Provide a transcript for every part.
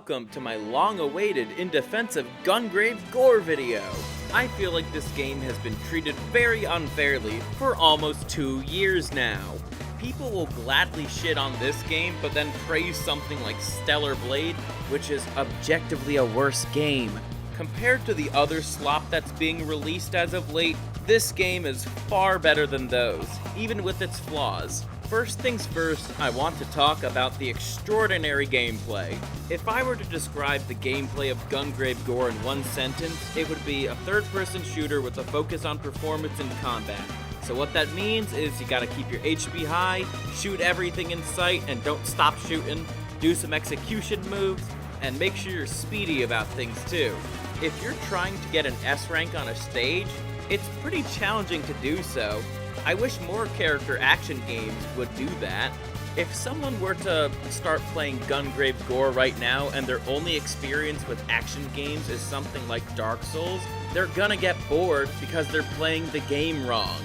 welcome to my long-awaited In Defense of Gungrave G.O.R.E video. I feel like this game has been treated very unfairly for almost 2 years now. People will gladly shit on this game, but then praise something like Stellar Blade, which is objectively a worse game. Compared to the other slop that's being released as of late, this game is far better than those, even with its flaws. First things first, I want to talk about the extraordinary gameplay. If I were to describe the gameplay of Gungrave G.O.R.E in one sentence, it would be a third-person shooter with a focus on performance and combat. So what that means is you gotta keep your HP high, shoot everything in sight, and don't stop shooting, do some execution moves, and make sure you're speedy about things too. If you're trying to get an S rank on a stage, it's pretty challenging to do so. I wish more character action games would do that. If someone were to start playing Gungrave G.O.R.E right now and their only experience with action games is something like Dark Souls, they're gonna get bored because they're playing the game wrong.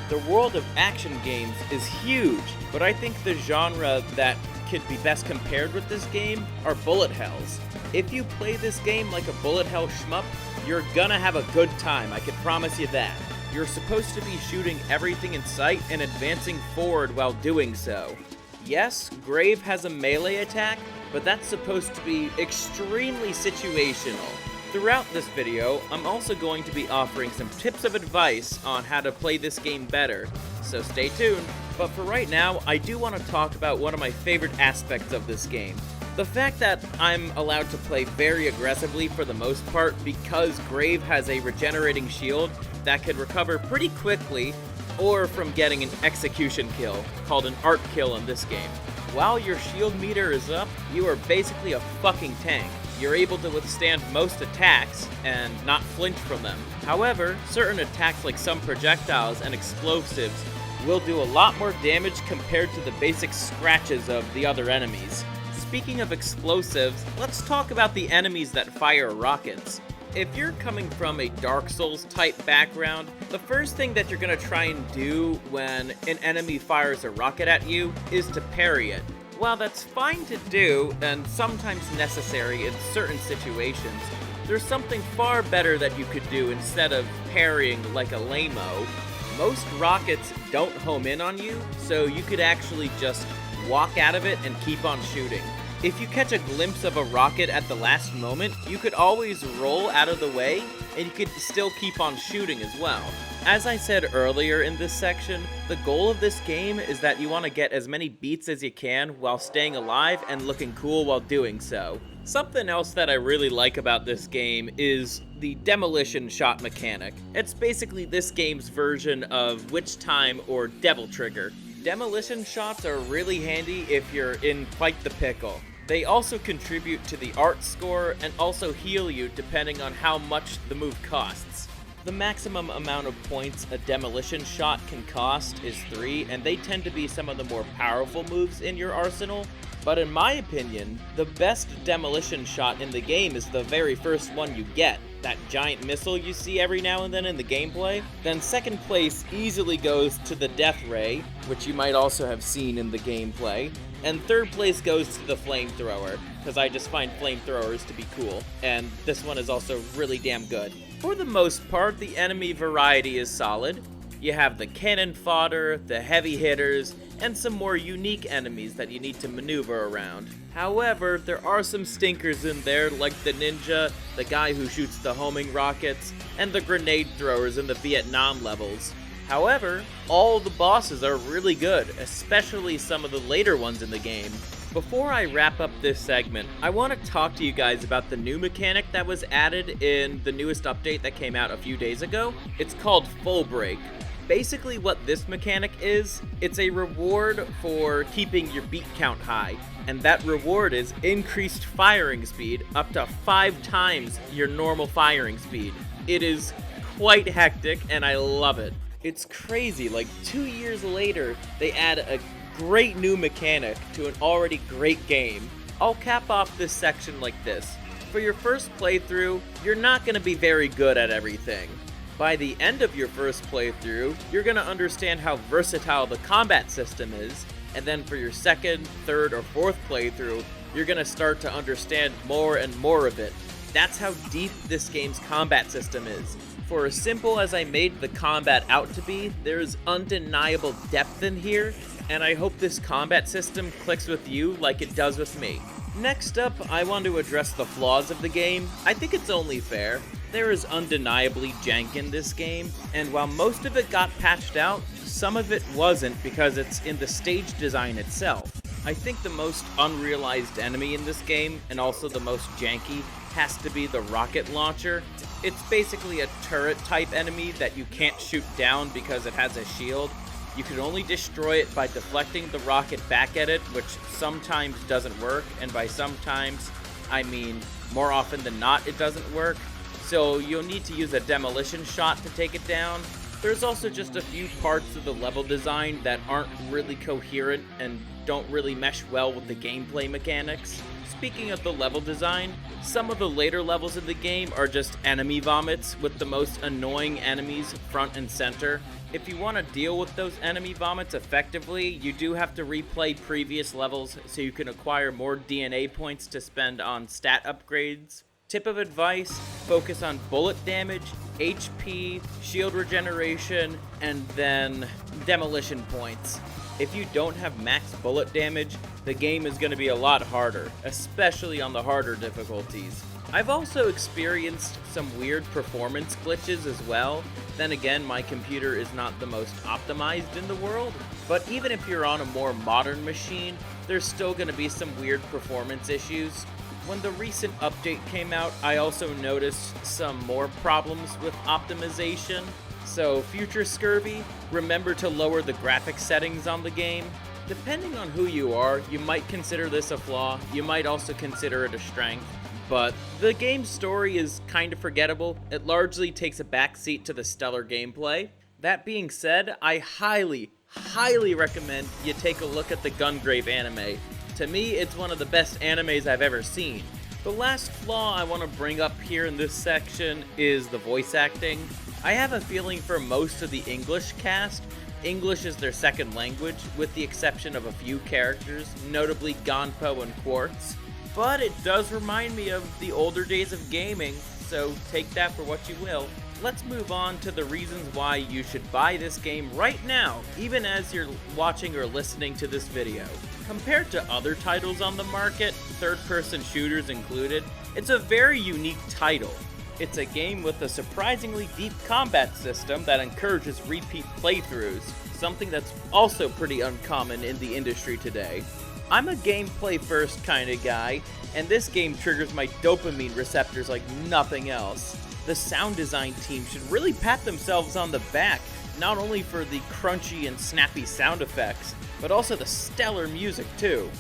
The world of action games is huge, but I think the genre that could be best compared with this game are bullet hells. If you play this game like a bullet hell shmup, you're gonna have a good time, I can promise you that. You're supposed to be shooting everything in sight and advancing forward while doing so. Yes, Grave has a melee attack, but that's supposed to be extremely situational. Throughout this video, I'm also going to be offering some tips of advice on how to play this game better, so stay tuned. But for right now, I do want to talk about one of my favorite aspects of this game. The fact that I'm allowed to play very aggressively for the most part because Grave has a regenerating shield that can recover pretty quickly, or from getting an execution kill, called an art kill in this game. While your shield meter is up, you are basically a fucking tank. You're able to withstand most attacks and not flinch from them. However, certain attacks like some projectiles and explosives will do a lot more damage compared to the basic scratches of the other enemies. Speaking of explosives, let's talk about the enemies that fire rockets. If you're coming from a Dark Souls type background, the first thing that you're gonna try and do when an enemy fires a rocket at you is to parry it. While that's fine to do, and sometimes necessary in certain situations, there's something far better that you could do instead of parrying like a lame-o. Most rockets don't home in on you, so you could actually just walk out of it and keep on shooting. If you catch a glimpse of a rocket at the last moment, you could always roll out of the way, and you could still keep on shooting as well. As I said earlier in this section, the goal of this game is that you want to get as many beats as you can while staying alive and looking cool while doing so. Something else that I really like about this game is the demolition shot mechanic. It's basically this game's version of Witch Time or Devil Trigger. Demolition shots are really handy if you're in quite the pickle. They also contribute to the art score and also heal you depending on how much the move costs. The maximum amount of points a demolition shot can cost is 3, and they tend to be some of the more powerful moves in your arsenal. But in my opinion, the best demolition shot in the game is the very first one you get, that giant missile you see every now and then in the gameplay. Then second place easily goes to the Death Ray, which you might also have seen in the gameplay. And third place goes to the flamethrower, because I just find flamethrowers to be cool, and this one is also really damn good. For the most part, the enemy variety is solid. You have the cannon fodder, the heavy hitters, and some more unique enemies that you need to maneuver around. However, there are some stinkers in there, like the ninja, the guy who shoots the homing rockets, and the grenade throwers in the Vietnam levels. However, all the bosses are really good, especially some of the later ones in the game. Before I wrap up this segment, I want to talk to you guys about the new mechanic that was added in the newest update that came out a few days ago. It's called Full Break. Basically what this mechanic is, it's a reward for keeping your beat count high, and that reward is increased firing speed up to 5 times your normal firing speed. It is quite hectic, and I love it. It's crazy, like 2 years later, they add a great new mechanic to an already great game. I'll cap off this section like this. For your first playthrough, you're not going to be very good at everything. By the end of your first playthrough, you're going to understand how versatile the combat system is, and then for your second, third, or fourth playthrough, you're gonna start to understand more and more of it. That's how deep this game's combat system is. For as simple as I made the combat out to be, there's undeniable depth in here, and I hope this combat system clicks with you like it does with me. Next up, I want to address the flaws of the game. I think it's only fair. There is undeniably jank in this game, and while most of it got patched out, some of it wasn't because it's in the stage design itself. I think the most unrealized enemy in this game, and also the most janky, has to be the rocket launcher. It's basically a turret type enemy that you can't shoot down because it has a shield. You can only destroy it by deflecting the rocket back at it, which sometimes doesn't work, and by sometimes, I mean more often than not it doesn't work. So you'll need to use a demolition shot to take it down. There's also just a few parts of the level design that aren't really coherent and don't really mesh well with the gameplay mechanics. Speaking of the level design, some of the later levels of the game are just enemy vomits with the most annoying enemies front and center. If you want to deal with those enemy vomits effectively, you do have to replay previous levels so you can acquire more DNA points to spend on stat upgrades. Tip of advice, focus on bullet damage, HP, shield regeneration, and then demolition points. If you don't have max bullet damage, the game is going to be a lot harder, especially on the harder difficulties. I've also experienced some weird performance glitches as well. Then again, my computer is not the most optimized in the world, but even if you're on a more modern machine, there's still going to be some weird performance issues. When the recent update came out, I also noticed some more problems with optimization. So, future Scurvy, remember to lower the graphics settings on the game. Depending on who you are, you might consider this a flaw, you might also consider it a strength. But the game's story is kind of forgettable. It largely takes a backseat to the stellar gameplay. That being said, I highly recommend you take a look at the Gungrave anime. To me, it's one of the best animes I've ever seen. The last flaw I want to bring up here in this section is the voice acting. I have a feeling for most of the English cast, English is their second language, with the exception of a few characters, notably Gonpo and Quartz. But it does remind me of the older days of gaming, so take that for what you will. Let's move on to the reasons why you should buy this game right now, even as you're watching or listening to this video. Compared to other titles on the market, third-person shooters included, it's a very unique title. It's a game with a surprisingly deep combat system that encourages repeat playthroughs, something that's also pretty uncommon in the industry today. I'm a gameplay first kind of guy, and this game triggers my dopamine receptors like nothing else. The sound design team should really pat themselves on the back, not only for the crunchy and snappy sound effects, but also the stellar music too.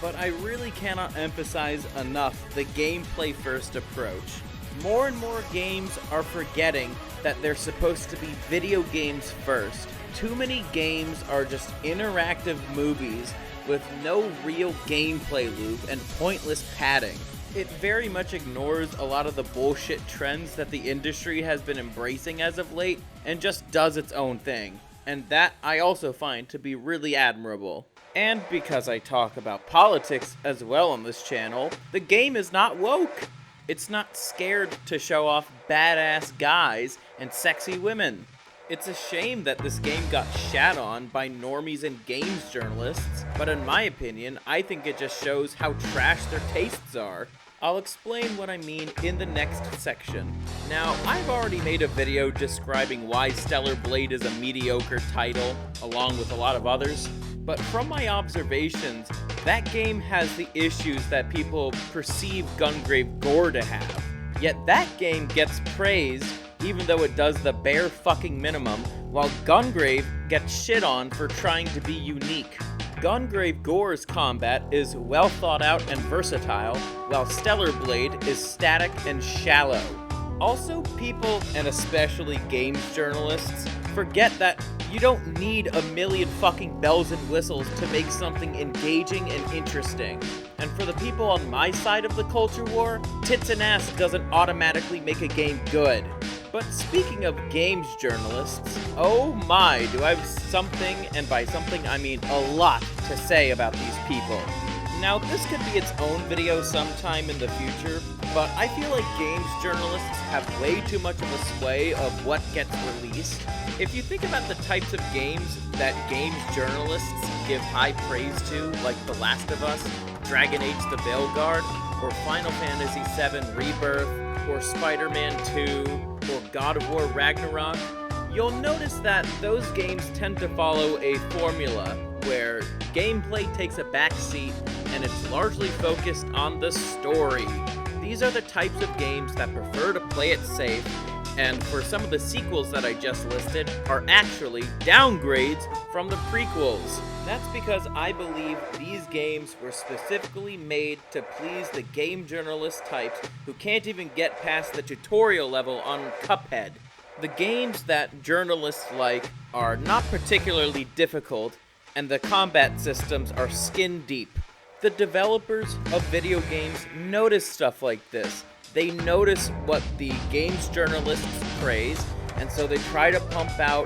But I really cannot emphasize enough the gameplay first approach. More and more games are forgetting that they're supposed to be video games first. Too many games are just interactive movies with no real gameplay loop and pointless padding. It very much ignores a lot of the bullshit trends that the industry has been embracing as of late and just does its own thing. And that I also find to be really admirable. And because I talk about politics as well on this channel, the game is not woke. It's not scared to show off badass guys and sexy women. It's a shame that this game got shat on by normies and games journalists, but in my opinion, I think it just shows how trash their tastes are. I'll explain what I mean in the next section. Now, I've already made a video describing why Stellar Blade is a mediocre title, along with a lot of others, but from my observations, that game has the issues that people perceive Gungrave G.O.R.E to have. Yet that game gets praised even though it does the bare fucking minimum, while Gungrave gets shit on for trying to be unique. Gungrave G.O.R.E's combat is well thought out and versatile, while Stellar Blade is static and shallow. Also, people, and especially games journalists, forget that you don't need a million fucking bells and whistles to make something engaging and interesting. And for the people on my side of the culture war, tits and ass doesn't automatically make a game good. But speaking of games journalists, oh my, do I have something, and by something I mean a lot, to say about these people. Now, this could be its own video sometime in the future, but I feel like games journalists have way too much of a sway of what gets released. If you think about the types of games that games journalists give high praise to, like The Last of Us, Dragon Age the Veilguard, or Final Fantasy VII Rebirth, or Spider-Man 2, or God of War Ragnarok, you'll notice that those games tend to follow a formula where gameplay takes a backseat and it's largely focused on the story. These are the types of games that prefer to play it safe, and for some of the sequels that I just listed are actually downgrades from the prequels. That's because I believe these games were specifically made to please the game journalist types who can't even get past the tutorial level on Cuphead. The games that journalists like are not particularly difficult, and the combat systems are skin deep. The developers of video games notice stuff like this. They notice what the games journalists praise, and so they try to pump out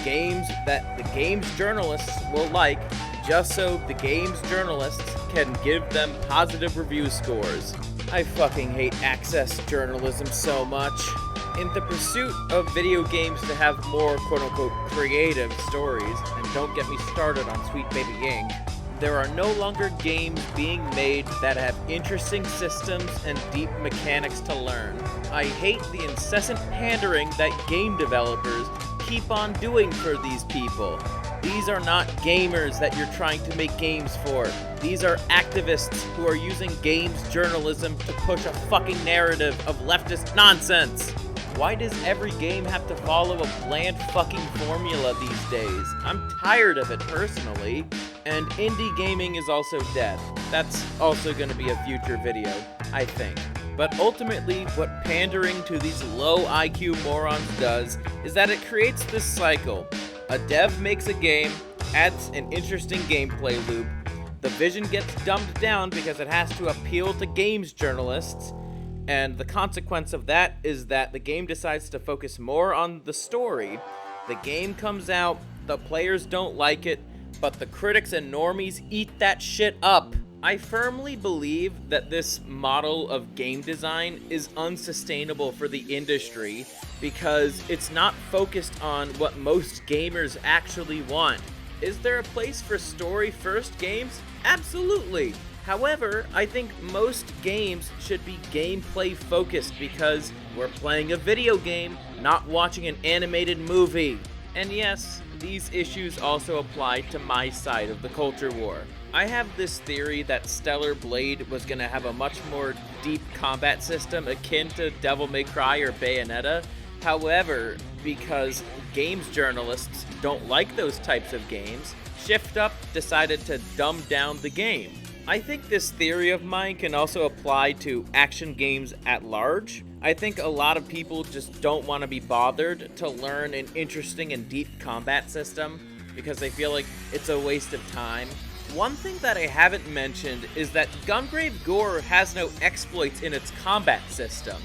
games that the games journalists will like, just so the games journalists can give them positive review scores. I fucking hate access journalism so much. In the pursuit of video games to have more quote-unquote creative stories, and don't get me started on Sweet Baby Inc., there are no longer games being made that have interesting systems and deep mechanics to learn. I hate the incessant pandering that game developers keep on doing for these people. These are not gamers that you're trying to make games for. These are activists who are using games journalism to push a fucking narrative of leftist nonsense. Why does every game have to follow a bland fucking formula these days? I'm tired of it personally. And indie gaming is also dead. That's also going to be a future video, I think. But ultimately, what pandering to these low IQ morons does is that it creates this cycle. A dev makes a game, adds an interesting gameplay loop, the vision gets dumbed down because it has to appeal to games journalists, and the consequence of that is that the game decides to focus more on the story. The game comes out, the players don't like it, but the critics and normies eat that shit up. I firmly believe that this model of game design is unsustainable for the industry because it's not focused on what most gamers actually want. Is there a place for story-first games? Absolutely. However, I think most games should be gameplay-focused because we're playing a video game, not watching an animated movie. And yes, these issues also apply to my side of the culture war. I have this theory that Stellar Blade was going to have a much more deep combat system akin to Devil May Cry or Bayonetta. However, because games journalists don't like those types of games, Shift Up decided to dumb down the game. I think this theory of mine can also apply to action games at large. I think a lot of people just don't want to be bothered to learn an interesting and deep combat system because they feel like it's a waste of time. One thing that I haven't mentioned is that Gungrave G.O.R.E has no exploits in its combat system.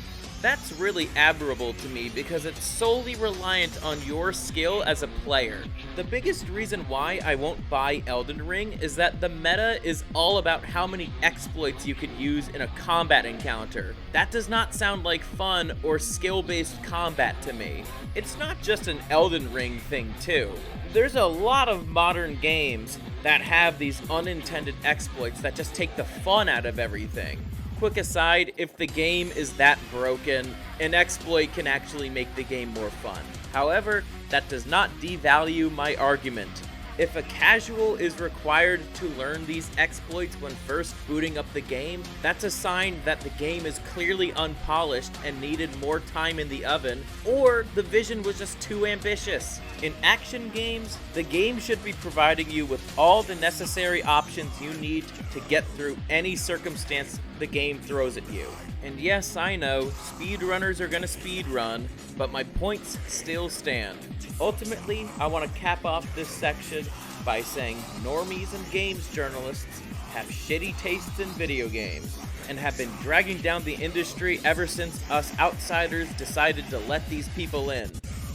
That's really admirable to me because it's solely reliant on your skill as a player. The biggest reason why I won't buy Elden Ring is that the meta is all about how many exploits you can use in a combat encounter. That does not sound like fun or skill-based combat to me. It's not just an Elden Ring thing too. There's a lot of modern games that have these unintended exploits that just take the fun out of everything. Quick aside, if the game is that broken, an exploit can actually make the game more fun. However, that does not devalue my argument. If a casual is required to learn these exploits when first booting up the game, that's a sign that the game is clearly unpolished and needed more time in the oven, or the vision was just too ambitious. In action games, the game should be providing you with all the necessary options you need to get through any circumstance the game throws at you. And yes, I know, speedrunners are gonna speedrun, but my points still stand. Ultimately, I want to cap off this section by saying normies and games journalists have shitty tastes in video games and have been dragging down the industry ever since us outsiders decided to let these people in.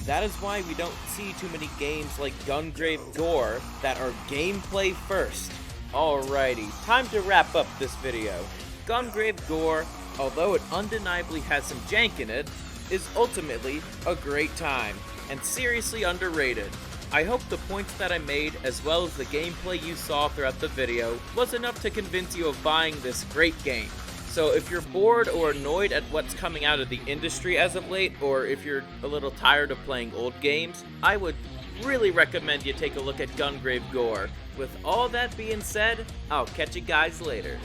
That is why we don't see too many games like Gungrave G.O.R.E that are gameplay first. Alrighty, time to wrap up this video. Gungrave G.O.R.E, although it undeniably has some jank in it, is ultimately a great time, and seriously underrated. I hope the points that I made, as well as the gameplay you saw throughout the video, was enough to convince you of buying this great game. So if you're bored or annoyed at what's coming out of the industry as of late, or if you're a little tired of playing old games, I would really recommend you take a look at Gungrave G.O.R.E. With all that being said, I'll catch you guys later.